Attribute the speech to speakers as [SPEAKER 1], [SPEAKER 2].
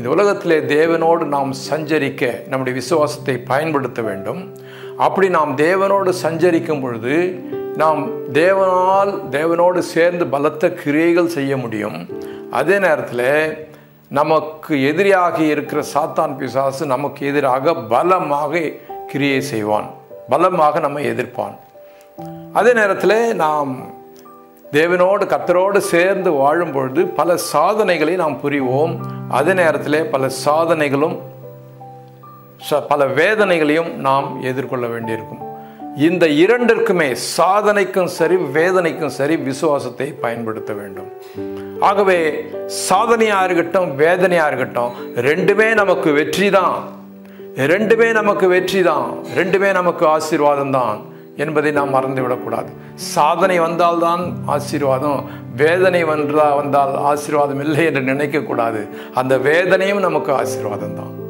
[SPEAKER 1] இந்த உலகத்திலே தேவனோடு நாம் சஞ்சரிக்க நம்முடைய விசுவாசத்தை பயன்படுத்த வேண்டும். அப்படி நாம் தேவனோடு சஞ்சரிக்கும் பொழுது நாம் தேவனோடு சேர்ந்து பலத்த கிரியைகள் செய்ய முடியும். அதே நேரத்தில் நமக்கு எதிரியாக இருக்கிற சாத்தான் பிசாசு நமக்கு எதிராக பலமாக கிரியை செய்வான், பலமாக நம்மை எதிர்ப்பான். அதே நேரத்தில் நாம் தேவனோடு கர்த்தரோடு சேர்ந்து வாழும் பொழுது பல சாதனைகளை நாம் புரிவோம். அதே நேரத்தில் பல சாதனைகளும் பல வேதனைகளையும் நாம் எதிர்கொள்ள வேண்டியிருக்கும். இந்த இரண்டிற்குமே, சாதனைக்கும் சரி வேதனைக்கும் சரி, விசுவாசத்தை பயன்படுத்த வேண்டும். ஆகவே சாதனையாக இருக்கட்டும் வேதனையாக இருக்கட்டும், ரெண்டுமே நமக்கு வெற்றி தான், ரெண்டுமே நமக்கு ஆசீர்வாதம் தான் என்பதை நாம் மறந்துவிடக்கூடாது. சாதனை வந்தால்தான் ஆசீர்வாதம், வேதனை வந்தால் ஆசீர்வாதம் இல்லை என்று நினைக்கக்கூடாது. அந்த வேதனையும் நமக்கு ஆசீர்வாதம் தான்.